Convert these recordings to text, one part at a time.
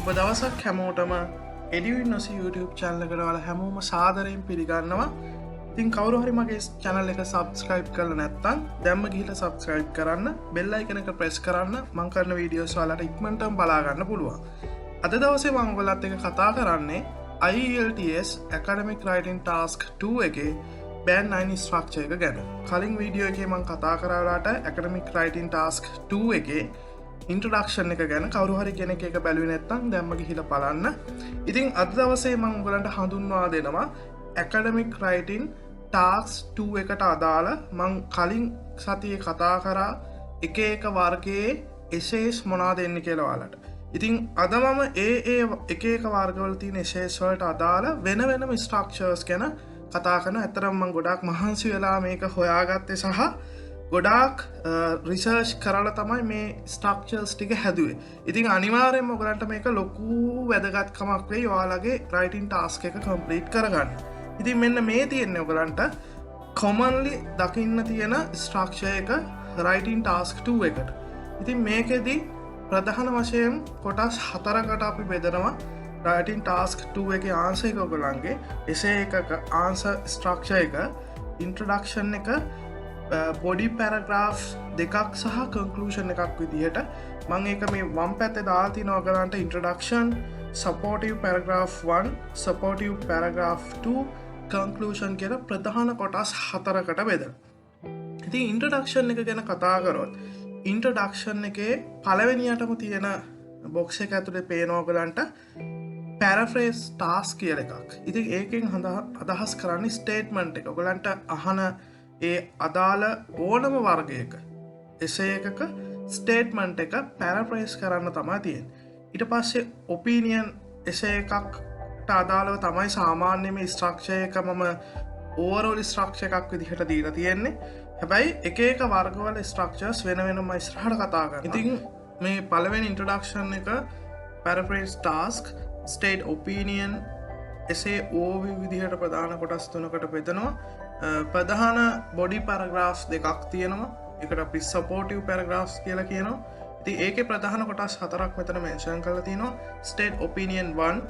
සුබ දවසක් හැමෝටම එඩිවින්නොසි YouTube channel එකට ඔයාලා හැමෝම සාදරයෙන් පිළිගන්නවා. ඉතින් කවුරු හරි මගේ channel එක subscribe කරලා නැත්නම් දැම්ම ගිහලා subscribe කරන්න, bell icon එක press කරන්න. මම කරන videos ඔයාලට ඉක්මනටම බලා ගන්න පුළුවන්. අද දවසේ මම ඔයගලත් එක්ක කතා කරන්නේ IELTS Academic Writing Task 2 එකේ Band 9 structure එක ගැන. කලින් වීඩියෝ එකේ මම කතා කරා ඔයාලට Academic Writing Task 2 එකේ introduction එක ගැන. කවුරු හරි කෙනෙක් ඒක බැලුවේ නැත්නම් දැම්ම ගිහිල්ලා බලන්න. ඉතින් අද දවසේ මම ඔයගලන්ට හඳුන්වා දෙනවා Academic Writing Task 2 එකට අදාළ මම කලින් සතියේ කතා කරා එක එක වර්ගයේ essays මොනවද එන්නේ කියලා ඔයාලට. ඉතින් අද මම එක එක වර්ගවල තියෙන essays වලට අදාළ වෙන වෙනම structures ගැන කතා කරනවා. ඇත්තටම මම ගොඩාක් මහන්සි වෙලා මේක හොයාගත්තේ සහ ගොඩාක් රිසර්ච් කරලා තමයි මේ ස්ට්‍රක්චර්ස් ටික හැදුවේ. ඉතින් අනිවාර්යෙන්ම ඔයගලන්ට මේක ලොකු වැදගත්කමක් වෙයි ඔයාලගේ රයිටින් ටාස්ක් එක කම්ප්ලීට් කරගන්න. ඉතින් මෙන්න මේ තියෙන්නේ ඔයගලන්ට කොමන්ලි දකින්න තියෙන ස්ට්‍රක්චර් එක රයිටින් ටාස්ක් 2 එකට. ඉතින් මේකෙදි ප්‍රධාන වශයෙන් කොටස් 4කට අපි බෙදනවා. රයිටින් ටාස්ක් 2 එකේ ආන්සර් එක ඔයගලන්ගේ එසේ එකක ආන්සර් ස්ට්‍රක්චර් එක, ඉන්ට්‍රොඩක්ෂන් එක, බොඩි පැරග්‍රාෆ් දෙකක් සහ කන්ක්ලූෂන් එකක් විදිහට මම ඒක මේ වම් පැත්තේ දාලා තිනවා ඔයගලන්ට introduction, supportive paragraph 1, supportive paragraph 2, conclusion කියලා ප්‍රධාන කොටස් 4කට බෙදලා. ඉතින් ඉන්ට්‍රොඩක්ෂන් එක ගැන කතා කරොත් ඉන්ට්‍රොඩක්ෂන් එකේ පළවෙනියටම තියෙන බොක්ස් එක ඇතුලේ පේනවා ඔයගලන්ට පැරෆ්‍රේස් ටාස්ක් කියලා එකක්. ඉතින් ඒකෙන් අදහස් කරන්නේ ස්ටේට්මන්ට් එක. ඔයගලන්ට අහන ඒ අදාළ ඕනම වර්ගයක එසේ එකක ස්ටේට්මන්ට් එක පැරෆ්‍රේස් කරන්න තමයි තියෙන්නේ. ඊට පස්සේ ඔපීනියන් එසේ එකකට අදාළව තමයි සාමාන්‍ය මේ ස්ට්‍රක්චර් එක මම ඕවරෝල් ස්ට්‍රක්චර් එකක් විදිහට දීලා තියෙන්නේ. හැබැයි එක එක වර්ගවල ස්ට්‍රක්චර්ස් වෙන වෙනම ඉස්සරහට කතා කරනවා. ඉතින් මේ පළවෙනි ඉන්ට්‍රොඩක්ෂන් එක පැරෆ්‍රේස් ටාස්ක්, ස්ටේට් ඔපීනියන්, එසේ ඕවි විදිහට ප්‍රධාන කොටස් 3කට බෙදනවා. ප්‍රධාන බොඩි පැරග්‍රාෆ්ස් දෙකක් තියෙනවා. එකට අපි සපෝටිව් පැරග්‍රාෆ්ස් කියලා කියනවා. ඉතින් ඒකේ ප්‍රධාන කොටස් 4ක් මෙතන මෙන්ෂන් කරලා තියෙනවා. State opinion 1,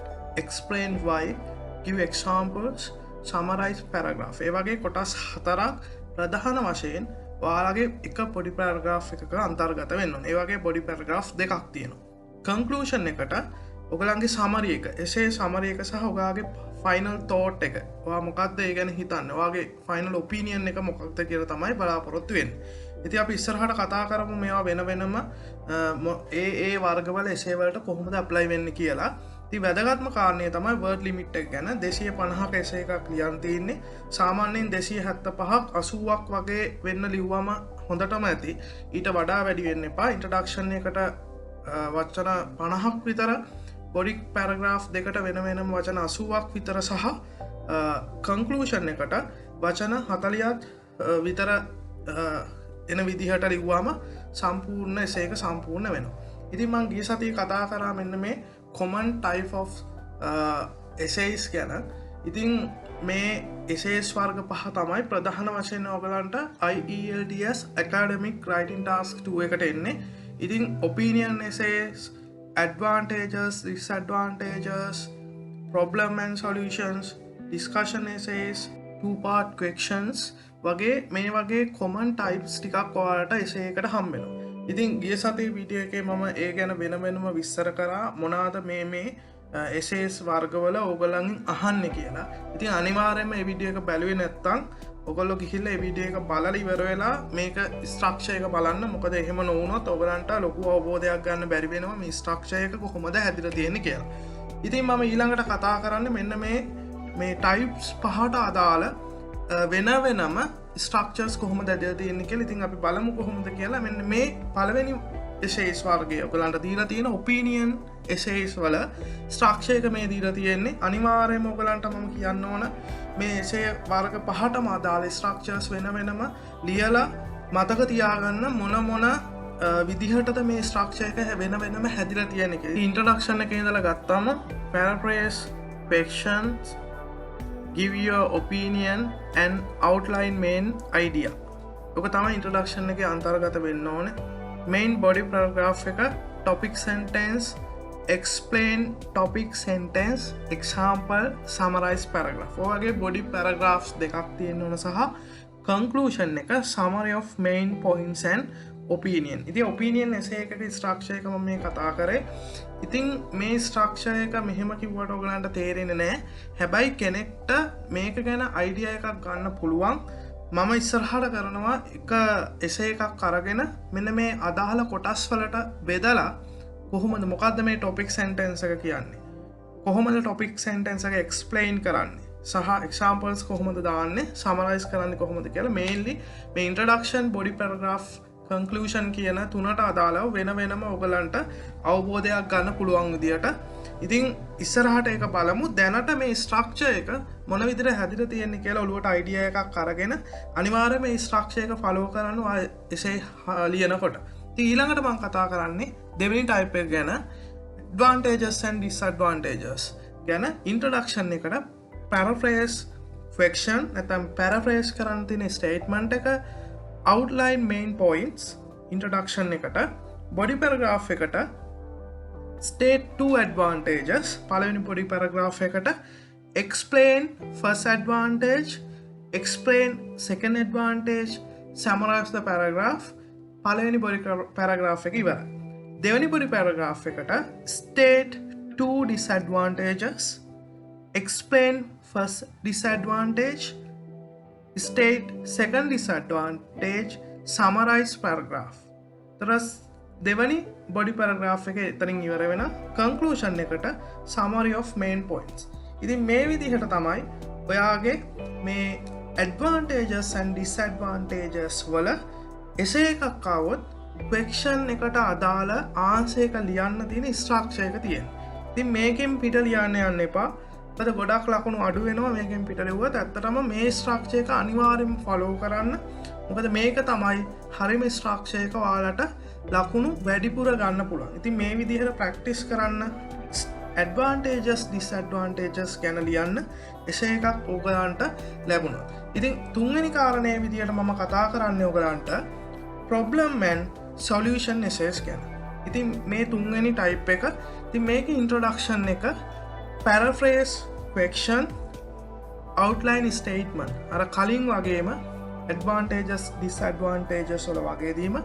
explain why, give examples, summarize paragraph. ඒ වගේ කොටස් 4ක් ප්‍රධාන වශයෙන් ඔයාලගේ එක බොඩි පැරග්‍රාෆ් එකක අන්තර්ගත වෙන්න ඕනේ. ඒ වගේ බොඩි පැරග්‍රාෆ් දෙකක් තියෙනවා. කන්ක්ලූෂන් එකට ඔයගලන්ගේ සමරි එක, එසේ සමරි එක සහ ඔයාගේ ෆයිනල් තෝට් එක. ඔයා මොකක්ද ඒ ගැන හිතන්නේ? ඔයාගේ ෆයිනල් ඔපීනියන් එක මොකක්ද කියලා තමයි බලාපොරොත්තු වෙන්නේ. ඉතින් අපි ඉස්සරහට කතා කරමු මේවා වෙන වෙනම ඒ වර්ගවල එසේ වලට කොහොමද ඇප්ලයි වෙන්නේ කියලා. ඉතින් වැදගත්ම කාරණේ තමයි වර්ඩ් ලිමිට් එක ගැන. 250ක එසේ එකක් ලියන් තියෙන්නේ. සාමාන්‍යයෙන් 275ක් 80ක් වගේ වෙන්න ලිව්වම හොඳටම ඇති. ඊට වඩා වැඩි වෙන්න එපා. ඉන්ට්‍රොඩක්ෂන් එකට වචන 50ක් විතර, බොඩි පැරග්‍රාෆ් දෙකට වෙන වෙනම වචන 80ක් විතර සහ කන්ක්ලූෂන් එකට වචන 40ක් විතර එන විදිහට ලිව්වම සම්පූර්ණ එසේ එක සම්පූර්ණ වෙනවා. ඉතින් මම ගිය සතියේ කතා කරා මෙන්න මේ common type of essays ගැන. ඉතින් මේ essays වර්ග පහ තමයි ප්‍රධාන වශයෙන් ඔයගලන්ට IELTS Academic Writing Task 2 එකට එන්නේ. ඉතින් opinion essays, advantages, disadvantages, problem and solutions, discussion essays, two-part questions වගේ මේ වගේ common types ටිකක් ඔයාලට essay එකට හම්බ වෙනවා. ඉතින් ගිය සතියේ වීඩියෝ එකේ මම ඒ ගැන වෙන වෙනම විස්තර කරා මොනවාද මේ essays වර්ගවල ඕගොල්ලන්ගෙන් අහන්නේ කියලා. ඉතින් අනිවාර්යයෙන්ම මේ වීඩියෝ එක බැලුවේ නැත්නම් ඔයගොල්ලෝ ගිහිල්ලා මේ වීඩියෝ එක බලලා ඉවර වෙලා මේක ස්ට්‍රක්චර් එක බලන්න. මොකද එහෙම නොවුනොත් ඔයගලන්ට ලොකු අවබෝධයක් ගන්න බැරි වෙනවා මේ ස්ට්‍රක්චර් එක කොහොමද හැදිලා තියෙන්නේ කියලා. ඉතින් මම ඊළඟට කතා කරන්නේ මෙන්න මේ ටයිප්ස් පහට අදාළ වෙන වෙනම ස්ට්‍රක්චර්ස් කොහොමද හැදිලා තියෙන්නේ කියලා. ඉතින් අපි බලමු කොහොමද කියලා. මෙන්න මේ පළවෙනි essays වර්ගය ඔයගලන්ට දීලා තියෙන opinion essays වල ස්ට්‍රක්චර් එක මේ දීලා තියෙන්නේ. අනිවාර්යයෙන්ම ඔයගලන්ට මම කියන්න ඕන මේ essay වර්ග පහටම අදාළ ස්ට්‍රක්චර්ස් වෙන වෙනම ලියලා මතක තියාගන්න මොන විදිහටද මේ ස්ට්‍රක්චර් එක වෙන වෙනම හැදිලා තියෙන්නේ කියලා. ඉන්ට්‍රොඩක්ෂන් එකේ ඉඳලා ගත්තාම paraphrase, questions, give your opinion and outline main idea. ඔක තමයි ඉන්ට්‍රොඩක්ෂන් එකේ අන්තර්ගත වෙන්න ඕනේ. main body paragraph එක topic sentence explain topic sentence example summarize paragraph ඔයගේ body paragraphs දෙකක් තියෙන්න ඕන සහ conclusion එක summary of main points and opinion. ඉතින් opinion essay එකක structure එක මම මේ කතා කරේ. ඉතින් මේ structure එක මෙහෙම කිව්වට ඔයගලන්ට තේරෙන්නේ නැහැ. හැබැයි කෙනෙක්ට මේක ගැන idea එකක් ගන්න පුළුවන්. මම ඉස්සරහට කරනවා එක essay එකක් අරගෙන මෙන්න මේ අදාළ කොටස් වලට බෙදලා කොහොමද මොකක්ද මේ topic sentence එක කියන්නේ? කොහොමද topic sentence එක explain කරන්නේ? සහ examples කොහොමද දාන්නේ? summarize කරන්නේ කොහොමද කියලා mainly මේ introduction, body paragraph, conclusion කියන තුනට අදාළව වෙන වෙනම ඔයගලන්ට අවබෝධයක් ගන්න පුළුවන් විදියට. ඉතින් ඉස්සරහට ඒක බලමු. දැනට මේ structure එක මොන විදිහට හැදිලා තියෙන්නේ කියලා ඔළුවට idea එකක් අරගෙන අනිවාර්යයෙන් මේ structure එක follow කරන්න ඔය essay ලියනකොට. ඉතින් ඊළඟට මම කතා කරන්නේ දෙවෙනි type එක ගැන, advantages and disadvantages ගැන. introduction එකට paraphrase question නැත්නම් paraphrase කරන්න තියෙන statement එක, outline main points introduction එකට, body paragraph එකට state two advantages පළවෙනි body paragraph එකට, explain first advantage, explain second advantage, summarize the paragraph. පළවෙනි body paragraph එක ඉවරයි. දෙවෙනි body paragraph එකට state two disadvantages, explain first disadvantage, state second disadvantage, summarize paragraph. තරස් දෙවැනි body paragraph එක එතනින් ඉවර වෙන. conclusion එකට summary of main points. ඉතින් මේ විදිහට තමයි ඔයාගේ මේ advantages and disadvantages වල essay එකක් ආවොත් question එකට අදාළ answer එක ලියන්න තියෙන structure එක තියෙනවා. ඉතින් මේකෙන් පිට ලියන්න යන්න එපා. මොකද ගොඩක් ලකුණු අඩු වෙනවා මේකෙන් පිට ලිව්වොත්. ඇත්තටම මේ structure එක අනිවාර්යයෙන්ම follow කරන්න. මොකද මේක තමයි හරිම structure එක ඔයාලට ලකුණු වැඩිපුර ගන්න පුළුවන්. ඉතින් මේ විදිහට practice කරන්න. advantages disadvantages ගැන ලියන්න essay එකක් ඔයගලන්ට ලැබුණා. ඉතින් තුන්වෙනි කාරණේ විදිහට මම කතා කරන්නේ ඔයගලන්ට problem and solution essays ගැන. ඉතින් මේ තුන්වෙනි type එක. ඉතින් මේකේ introduction එක paraphrase question, outline statement. අර කලින් වගේම advantages disadvantages වල වගේදීම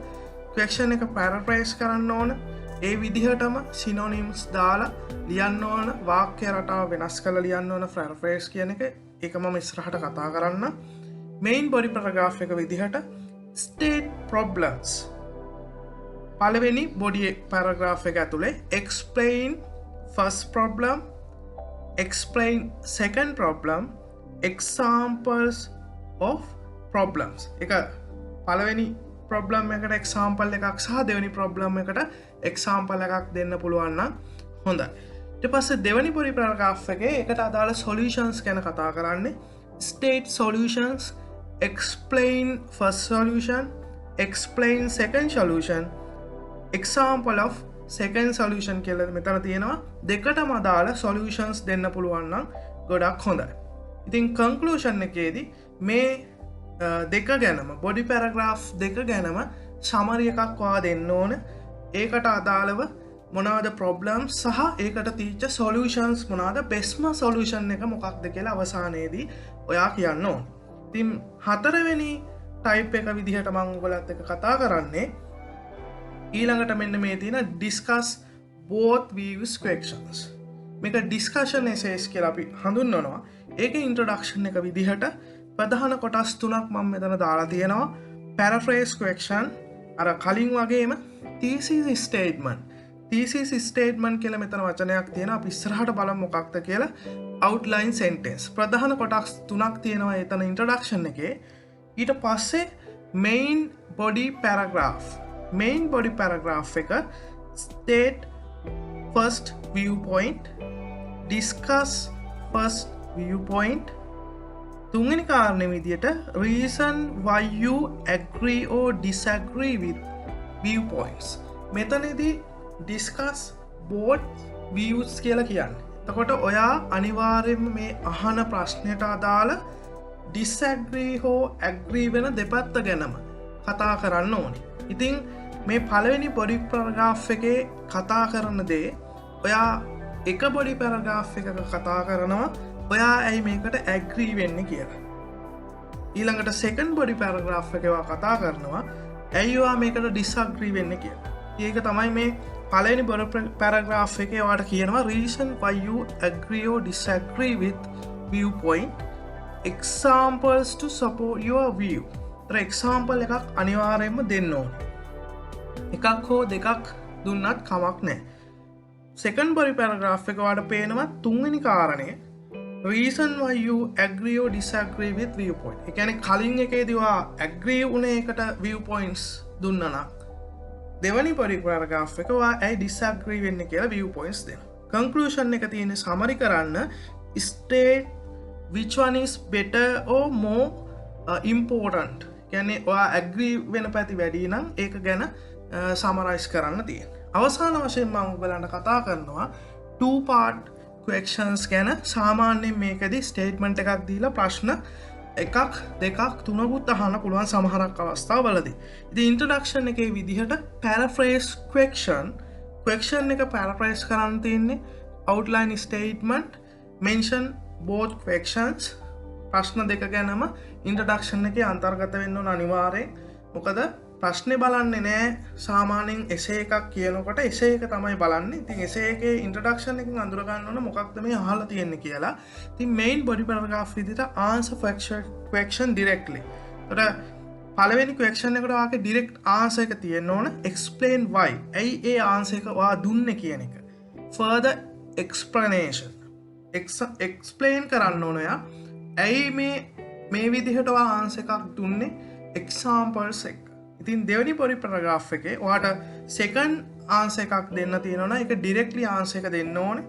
question එක paraphrase කරන්න ඕන. ඒ විදිහටම synonyms දාලා ලියන්න ඕන. වාක්‍ය රටාව වෙනස් කරලා ලියන්න ඕන paraphrase කියන එක. ඒක මම ඉස්සරහට කතා කරන්න. main body paragraph එක විදිහට state problems. පළවෙනි body paragraph එක ඇතුලේ explain first problem, explain second problem, examples of problems. එක පළවෙනි problem එකට example එකක් සහ දෙවෙනි problem එකට example එකක් දෙන්න පුළුවන් නම් හොඳයි. ඊට පස්සේ දෙවෙනි body paragraph එකේ එකට අදාළ solutions ගැන කතා කරන්නේ. state solutions, explain first solution, explain second solution, example of second solution කියලා මෙතන තියෙනවා. දෙකටම අදාළ solutions දෙන්න පුළුවන් නම් ගොඩක් හොඳයි. ඉතින් conclusion එකේදී මේ දෙක ගැනම body paragraph දෙක ගැනම summary එකක් ඔයා දෙන්න ඕන. ඒකට අදාළව මොනවාද problems සහ ඒකට තීච්ච solutions මොනවාද, bestම solution එක මොකක්ද කියලා අවසානයේදී ඔයා කියන්න ඕන. ඉතින් හතරවෙනි type එක විදිහට මම ඔයගලත් එක්ක කතා කරන්නේ ඊළඟට මෙන්න මේ තියෙන discuss both views questions. මේක discussion essays කියලා අපි හඳුන්වනවා. ඒකේ introduction එක විදිහට ප්‍රධාන කොටස් තුනක් මම මෙතන දාලා තියෙනවා. paraphrase question, අර කලින් වගේම thesis statement. thesis statement කියලා මෙතන වචනයක් තියෙනවා. අපි ඉස්සරහට බලමු මොකක්ද කියලා. outline sentence. ප්‍රධාන කොටස් තුනක් තියෙනවා එතන introduction එකේ. ඊට පස්සේ main body paragraph. main body paragraph එක state first viewpoint, discuss first viewpoint, තුන්වෙනි කාරණේ විදියට reason why you agree or disagree with viewpoints. මෙතනදී discuss both views කියලා කියන්නේ. එතකොට ඔයා අනිවාර්යයෙන්ම මේ අහන ප්‍රශ්නයට අදාළ disagree හෝ agree වෙන දෙපැත්ත ගැනම කතා කරන්න ඕනේ. ඉතින් මේ පළවෙනි body paragraph එකේ කතා කරන දේ ඔයා එක බොඩි පැරග්‍රාෆ් එකක කතා කරනවා ඔයා ඇයි මේකට ඇග්‍රී වෙන්න කියලා. ඊළඟට සෙකන්ඩ් බොඩි පැරග්‍රාෆ් එකවා කතා කරනවා ඇයිවා මේකට ඩිස්අග්‍රී වෙන්න කියලා. ඒක තමයි මේ පළවෙනි බොඩි පැරග්‍රාෆ් එකේ වාට කියනවා reason why you agree or disagree with viewpoint, examples to support your view. Example එකක් අනිවාර්යෙන්ම දෙන්න ඕනේ. එකක් හෝ දෙකක් දුන්නත් කමක් නෑ. සෙකන්ඩ් බොඩි පැරග්‍රාෆ් එක වාට පේනවා තුන්වෙනි කාරණය reason why you agree or disagree with viewpoint. ඒ කියන්නේ කලින් එකේදීවා agree වුණේ එකට viewpoints දුන්නා නම් දෙවනි බොඩි පැරග්‍රාෆ් එක වා ඇයි disagree වෙන්නේ කියලා viewpoints දෙනවා. conclusion එක තියෙන්නේ summary කරන්න state which one is better or more important. කියන්නේ ඔයා ඇග්‍රී වෙන පැති වැඩි නම් ඒක ගැන සමරයිස් කරන්න තියෙන. අවසාන වශයෙන් මම ඔයගලන්ට කතා කරනවා two part questions ගැන. සාමාන්‍යයෙන් මේකදී ස්ටේට්මන්ට් එකක් දීලා ප්‍රශ්න එකක් දෙකක් තුනකුත් අහන්න පුළුවන් සමහරක් අවස්ථාවලදී. ඉතින් ඉන්ට්‍රොඩක්ෂන් එකේ විදිහට paraphrase question එක paraphrase කරන්න තියෙන්නේ outline statement mention both questions. ප්‍රශ්න දෙක ගැනම ඉන්ට්‍රොඩක්ෂන් එකේ අන්තර්ගත වෙන්න ඕන අනිවාර්යෙන්. මොකද ප්‍රශ්නේ බලන්නේ නෑ සාමාන්‍යයෙන් එසේ එකක් කියනකොට එසේ එක තමයි බලන්නේ. ඉතින් එසේ එකේ ඉන්ට්‍රොඩක්ෂන් එකෙන් අඳුර ගන්න ඕන මොකක්ද මේ අහලා තියෙන්නේ කියලා. ඉතින් මේන් බොඩි පැරග්‍රාෆ් විදිහට answer question directly. ඒතර පළවෙනි question එකට වාගේ direct answer එක තියෙන්න ඕන. explain why. ඇයි ඒ answer එක වා දුන්නේ කියන එක. further explanation. explain කරන්න ඕන යා. ඇයි මේ විදිහට ආන්ස එකක් දුන්නේ එක්සාම්පල්ස් එක. ඉතින් දෙවනි බොඩි පැරග්‍රාෆ් එකේ ඔයාට සෙකන්ඩ් ආන්ස එකක් දෙන්න තියෙනවා. ඒක ඩිරෙක්ට්ලි ආන්ස එක දෙන්න ඕනේ.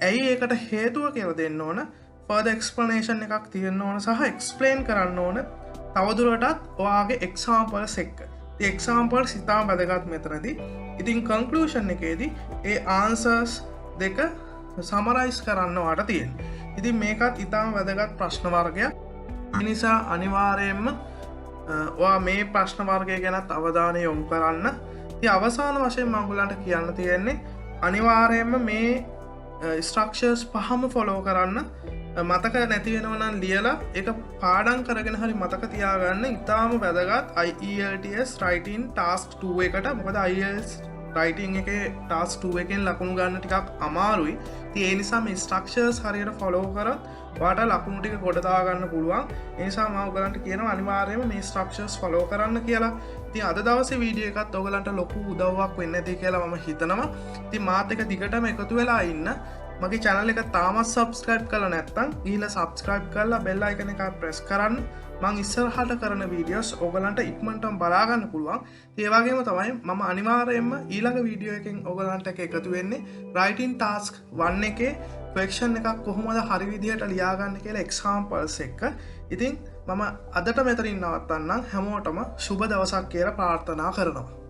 ඇයි ඒකට හේතුව කියලා දෙන්න ඕන. ෆර්දර් එක්ස්ප්ලනේෂන් එකක් තියෙන්න ඕන සහ එක්ස්ප්ලේන් කරන්න ඕන තවදුරටත් ඔයාගේ එක්සාම්පල්ස් එක්ක. ඉතින් එක්සාම්පල්ස් ඉතාම වැදගත් මෙතනදී. ඉතින් කන්ක්ලූෂන් එකේදී ඒ ආන්සර්ස් දෙක සමරයිස් කරන්න ඔයාට තියෙනවා. ඉතින් මේකත් ඉතාම වැදගත් ප්‍රශ්න වර්ගයක්. නිසා අනිවාර්යයෙන්ම ඔයා මේ ප්‍රශ්න වර්ගය ගැනත් අවධානය යොමු කරන්න. ඉතින් අවසාන වශයෙන් මම ඔයගලන්ට කියන්න තියෙන්නේ අනිවාර්යයෙන්ම මේ ස්ට්‍රක්චර්ස් පහම ෆලෝ කරන්න. මතක නැති වෙනවා නම් ලියලා ඒක පාඩම් කරගෙන හරි මතක තියාගන්න. ඉතාම වැදගත් IELTS writing task 2 එකට. මොකද IELTS writing එකේ task 2 එකෙන් ලකුණු ගන්න ටිකක් අමාරුයි. ඉතින් ඒ නිසා මේ ස්ට්‍රක්චර්ස් හරියට ෆලෝ කරොත් ඔයාට ලකුණු ටික ගොඩ දා ගන්න පුළුවන්. ඒ නිසා මම ඔයගලන්ට කියනවා අනිවාර්යයෙන්ම මේ ස්ට්‍රක්චර්ස් ෆලෝ කරන්න කියලා. ඉතින් අද දවසේ වීඩියෝ එකත් ඔයගලන්ට ලොකු උදව්වක් වෙන්න ඇති කියලා මම හිතනවා. ඉතින් මාත් එක්ක දිගටම එකතු වෙලා ඉන්න. මගේ channel එක තාමත් subscribe කරලා නැත්නම් ගිහලා subscribe කරලා bell icon එක press කරන්න. මම ඉස්සරහට කරන වීඩියෝස් ඔයගලන්ට ඉක්මනටම බලා ගන්න පුළුවන්. ඒ වගේම තමයි මම අනිවාර්යයෙන්ම ඊළඟ වීඩියෝ එකෙන් ඔයගලන්ට එකතු වෙන්නේ writing task 1 එකේ question එකක් කොහොමද හරි විදිහට ලියා ගන්න කියලා examples එක්ක. ඉතින් මම අදට මෙතනින් නවත්තන්නම්. හැමෝටම සුබ දවසක් කියලා ප්‍රාර්ථනා කරනවා.